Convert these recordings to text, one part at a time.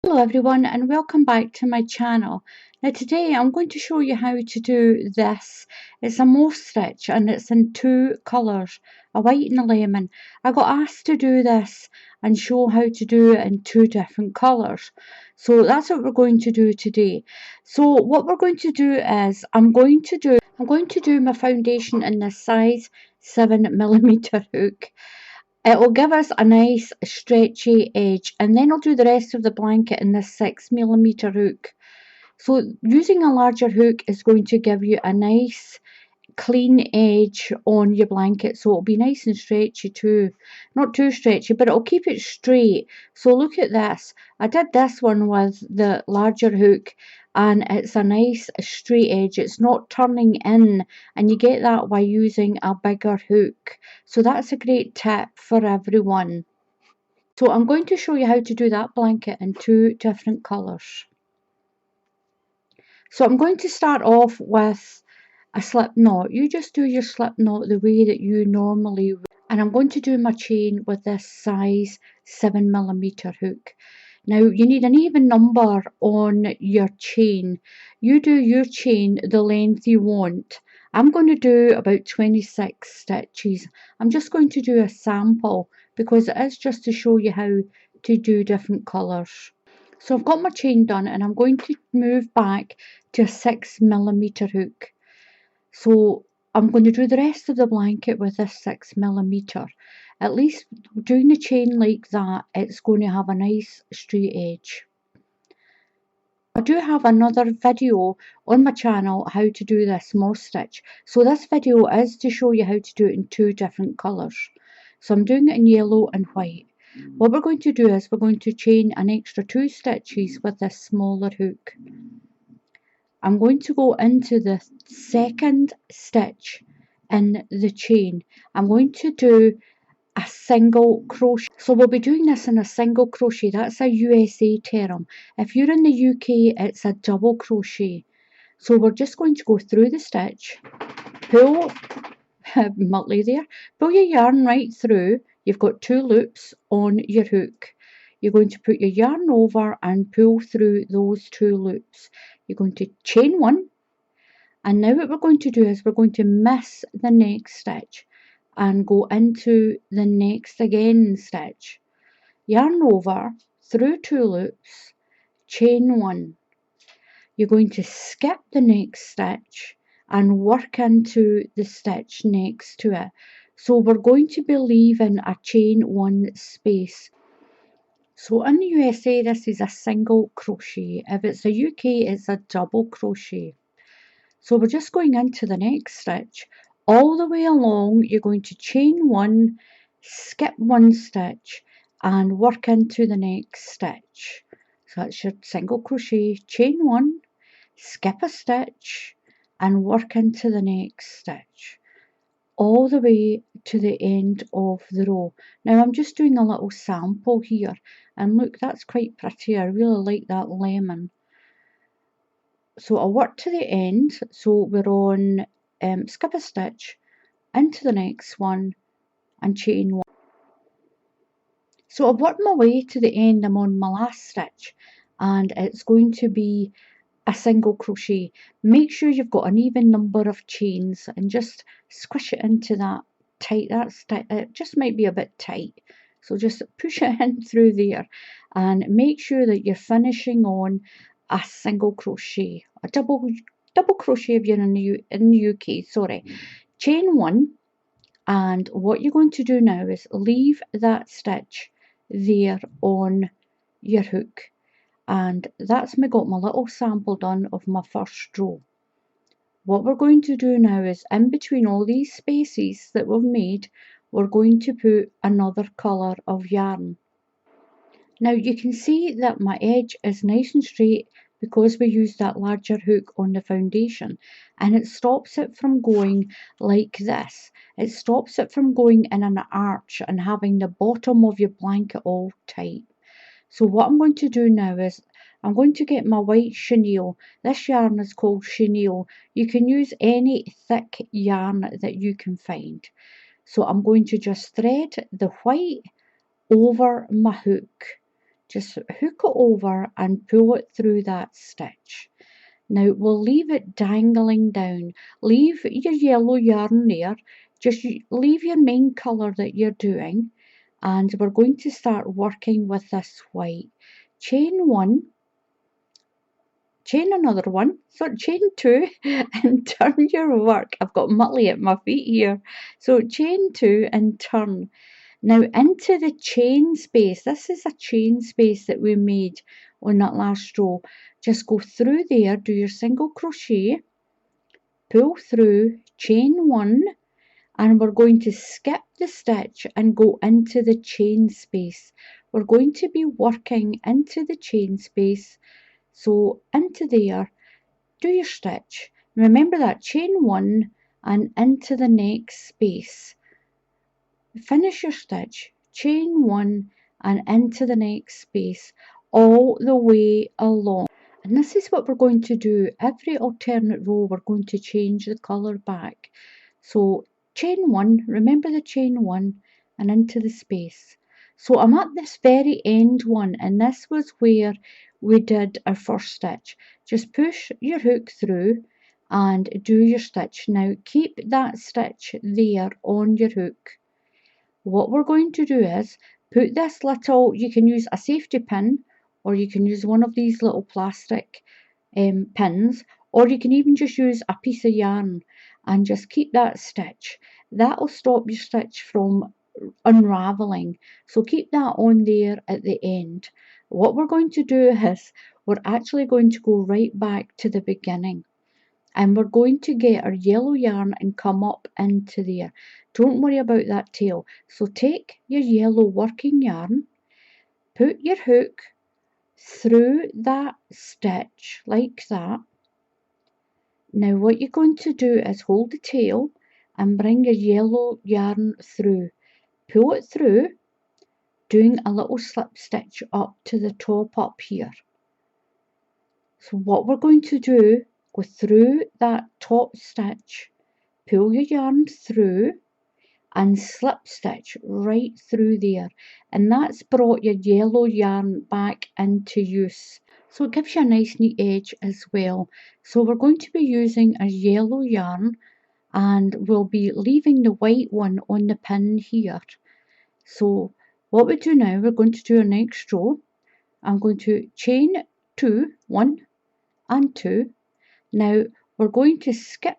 Hello everyone and welcome back to my channel. Now today I'm going to show you how to do this. It's a mauve stitch and it's in two colours, a white and a lemon. I got asked to do this and show how to do it in two different colours. So that's what we're going to do today. So what we're going to do is I'm going to do my foundation in the size 7mm hook. It will give us a nice stretchy edge, and then I'll do the rest of the blanket in this 6mm hook. So using a larger hook is going to give you a nice clean edge on your blanket, so it'll be nice and stretchy too. Not too stretchy, but it'll keep it straight. So look at this. I did this one with the larger hook and it's a nice straight edge. It's not turning in, and you get that by using a bigger hook. So that's a great tip for everyone. So I'm going to show you how to do that blanket in two different colours. So I'm going to start off with a slip knot. You just do your slip knot the way that you normally would. And I'm going to do my chain with this size 7mm hook. Now you need an even number on your chain. You do your chain the length you want. I'm going to do about 26 stitches. I'm just going to do a sample because it is just to show you how to do different colours. So I've got my chain done and I'm going to move back to a 6mm hook. So I'm going to do the rest of the blanket with this 6mm. At least doing the chain like that, it's going to have a nice straight edge. I do have another video on my channel how to do this mauve stitch. So this video is to show you how to do it in two different colours. So I'm doing it in yellow and white. What we're going to do is we're going to chain an extra 2 stitches with this smaller hook. I'm going to go into the second stitch in the chain. I'm going to do a single crochet. So we'll be doing this in a single crochet. That's a USA term. If you're in the UK, it's a double crochet. So we're just going to go through the stitch, pull, mutley there, pull your yarn right through. You've got 2 loops on your hook. You're going to put your yarn over and pull through those 2 loops. You're going to chain 1, and now what we're going to do is we're going to miss the next stitch and go into the next again stitch. Yarn over, through 2 loops, chain 1. You're going to skip the next stitch and work into the stitch next to it. So we're going to be leaving a chain 1 space. So in the USA, this is a single crochet. If it's a UK, it's a double crochet. So we're just going into the next stitch. All the way along, you're going to chain 1, skip 1 stitch, and work into the next stitch. So that's your single crochet, chain 1, skip a stitch, and work into the next stitch, all the way to the end of the row. Now I'm just doing a little sample here, and look, that's quite pretty. I really like that lemon. So I'll work to the end. So we're on skip a stitch, into the next one, and chain 1. So I've worked my way to the end. I'm on my last stitch, and it's going to be a single crochet. Make sure you've got an even number of chains and just squish it into that tight. It just might be a bit tight, so just push it in through there and make sure that you're finishing on a single crochet, a double crochet if you're in the UK, sorry. Chain 1, and what you're going to do now is leave that stitch there on your hook. And that's me got my little sample done of my first row. What we're going to do now is in between all these spaces that we've made, we're going to put another colour of yarn. Now you can see that my edge is nice and straight because we used that larger hook on the foundation, and it stops it from going like this. It stops it from going in an arch and having the bottom of your blanket all tight. So what I'm going to do now is I'm going to get my white chenille. This yarn is called chenille. You can use any thick yarn that you can find. So I'm going to just thread the white over my hook just hook it over and pull it through that stitch. Now we'll leave it dangling down. Leave your yellow yarn there, just leave your main colour that you're doing, and we're going to start working with this white. Chain 1, chain another one, so chain 2 and turn your work. I've got Muttley at my feet here. So chain 2 and turn. Now into the chain space, this is a chain space that we made on that last row. Just go through there, do your single crochet, pull through, chain 1, and we're going to skip the stitch and go into the chain space. We're going to be working into the chain space, so into there, do your stitch. Remember that, chain 1 and into the next space. Finish your stitch, chain 1 and into the next space all the way along. And this is what we're going to do. Every alternate row we're going to change the colour back. So chain 1, remember the chain 1 and into the space. So I'm at this very end one, and this was where we did our first stitch. Just push your hook through and do your stitch. Now keep that stitch there on your hook. What we're going to do is put this little, you can use a safety pin, or you can use one of these little plastic pins, or you can even just use a piece of yarn and just keep that stitch. That'll stop your stitch from unraveling. So keep that on there at the end. What we're going to do is we're actually going to go right back to the beginning. And we're going to get our yellow yarn and come up into there. Don't worry about that tail. So take your yellow working yarn, put your hook through that stitch like that. Now what you're going to do is hold the tail and bring your yellow yarn through. Pull it through, doing a little slip stitch up to the top up here. So what we're going to do, go through that top stitch, pull your yarn through and slip stitch right through there, and that's brought your yellow yarn back into use. So it gives you a nice neat edge as well. So we're going to be using a yellow yarn, and we'll be leaving the white one on the pin here. So what we do now, we're going to do our next row. I'm going to chain 2, 1 and 2. Now we're going to skip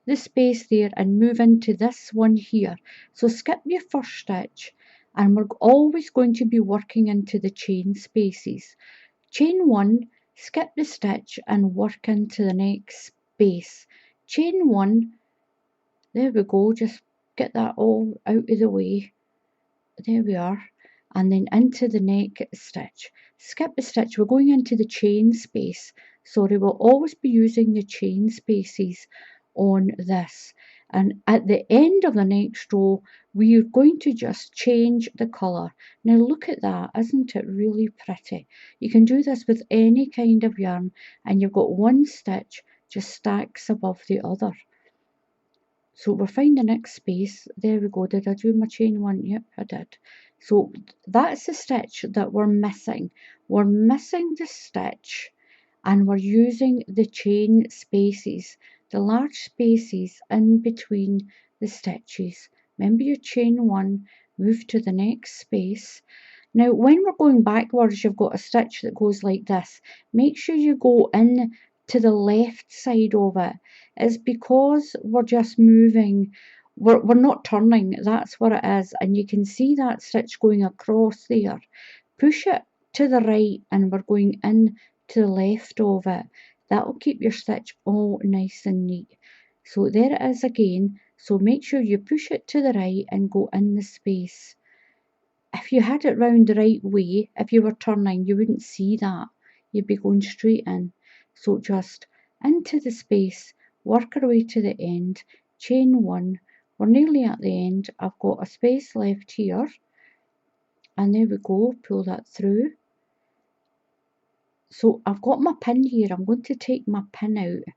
the space there and move into this one here. So skip your first stitch, and we're always going to be working into the chain spaces. Chain 1, skip the stitch and work into the next space. Chain 1, there we go, just get that all out of the way. There we are. And then into the next stitch. Skip the stitch, we're going into the chain space. Sorry, we'll always be using the chain spaces on this. And at the end of the next row, we're going to just change the colour. Now look at that, isn't it really pretty? You can do this with any kind of yarn, and you've got one stitch just stacks above the other. So we'll find the next space. There we go. Did I do my chain 1? Yep, I did. So that's the stitch that we're missing. We're missing the stitch, and we're using the chain spaces, the large spaces in between the stitches. Remember your chain 1, move to the next space. Now when we're going backwards, you've got a stitch that goes like this. Make sure you go in to the left side of it. It's because we're just moving, we're not turning, that's what it is. And you can see that stitch going across there. Push it to the right and we're going in to the left of it. That will keep your stitch all nice and neat. So there it is again. So make sure you push it to the right and go in the space. If you had it round the right way, if you were turning, you wouldn't see that. You'd be going straight in. So just into the space, work our way to the end, chain 1. We're nearly at the end. I've got a space left here. And there we go, pull that through. So I've got my pin here. I'm going to take my pin out.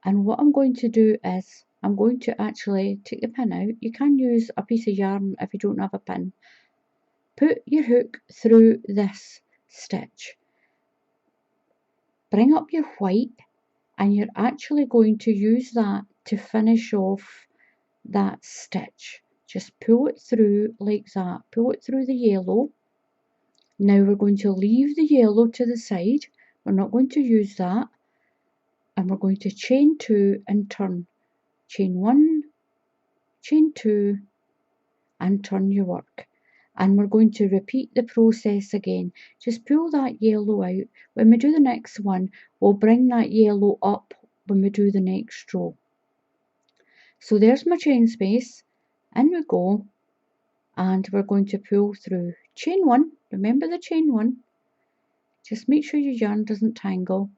And what I'm going to do is, I'm going to actually take the pin out. You can use a piece of yarn if you don't have a pin. put your hook through this stitch, bring up your white, and you're actually going to use that to finish off that stitch. Just pull it through like that, pull it through the yellow. Now we're going to leave the yellow to the side, we're not going to use that, and we're going to chain 2 and turn. Chain 1, chain 2, and turn your work. And we're going to repeat the process again. Just pull that yellow out. When we do the next one, we'll bring that yellow up when we do the next row. So there's my chain space, in we go, and we're going to pull through. Chain 1, remember the chain 1, just make sure your yarn doesn't tangle.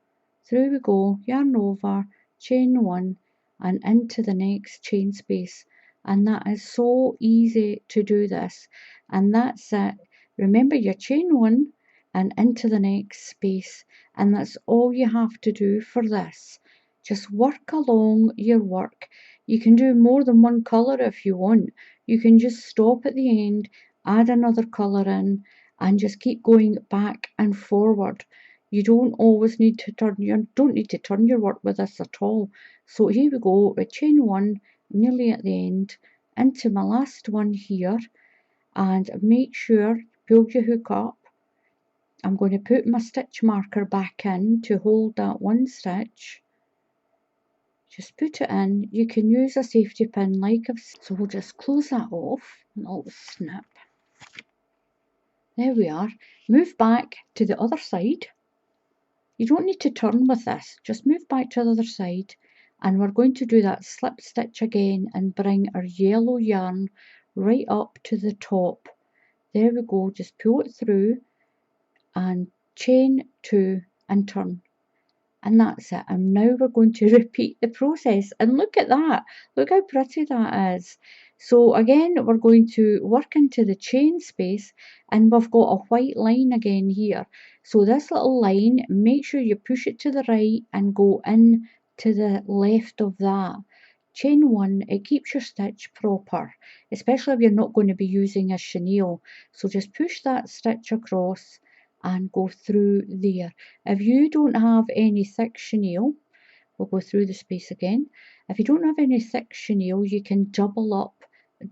Through we go, yarn over, chain 1, and into the next chain space. And that is so easy to do this, and that's it. Remember your chain 1 and into the next space, and that's all you have to do for this. Just work along your work. You can do more than one colour if you want. You can just stop at the end, add another colour in, and just keep going back and forward. You don't always need to turn your work with this at all. So here we go with chain 1, nearly at the end, into my last one here, and make sure pull your hook up. I'm going to put my stitch marker back in to hold that one stitch. Just put it in. You can use a safety pin like I've said. So we'll just close that off, and I'll snip. There we are. Move back to the other side. You don't need to turn with this, just move back to the other side, and we're going to do that slip stitch again and bring our yellow yarn right up to the top. There we go, just pull it through and chain 2 and turn. And that's it. And now we're going to repeat the process. And look at that. Look how pretty that is. So again, we're going to work into the chain space, and we've got a white line again here. So this little line, make sure you push it to the right and go in to the left of that. Chain 1, it keeps your stitch proper, especially if you're not going to be using a chenille. So just push that stitch across and go through there. If you don't have any thick chenille, we'll go through the space again. If you don't have any thick chenille, you can double up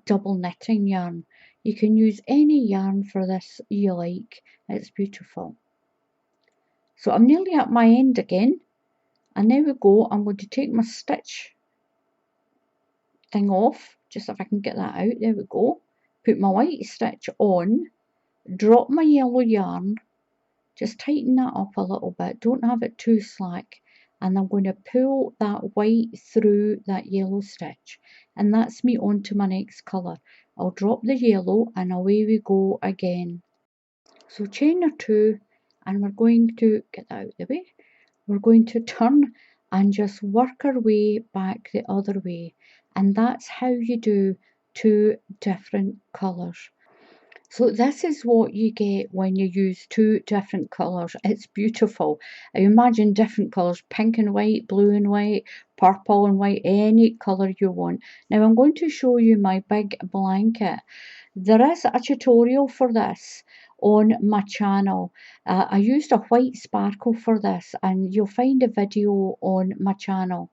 double knitting yarn. You can use any yarn for this you like. It's beautiful. So I'm nearly at my end again, and there we go. I'm going to take my stitch thing off, just if I can get that out. There we go. Put my white stitch on, drop my yellow yarn, just tighten that up a little bit, don't have it too slack, and I'm going to pull that white through that yellow stitch, and that's me on to my next colour. I'll drop the yellow and away we go again. So chain or 2, and we're going to get that out of the way. We're going to turn and just work our way back the other way, and that's how you do 2 different colours. So this is what you get when you use 2 different colours. It's beautiful. I imagine different colours, pink and white, blue and white, purple and white, any colour you want. Now I'm going to show you my big blanket. There is a tutorial for this on my channel. I used a white sparkle for this, and you'll find a video on my channel.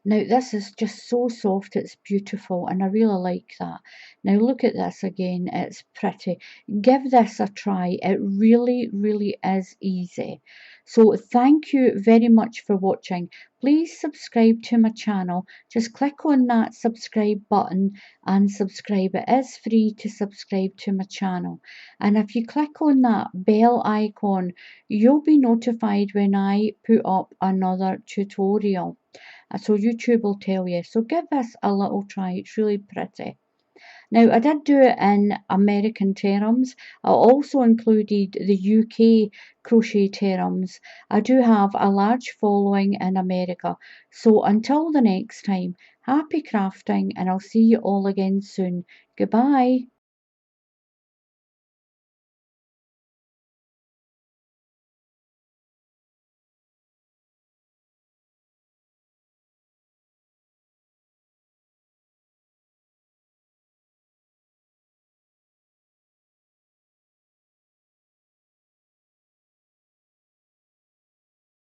Now this is just so soft, it's beautiful, and I really like that. Now look at this again, it's pretty. Give this a try, it really, really is easy. So thank you very much for watching. Please subscribe to my channel. Just click on that subscribe button and subscribe. It is free to subscribe to my channel. And if you click on that bell icon, you'll be notified when I put up another tutorial. So YouTube will tell you. So give this a little try. It's really pretty. Now I did do it in American terms. I also included the UK crochet terms. I do have a large following in America. So until the next time, happy crafting, and I'll see you all again soon. Goodbye.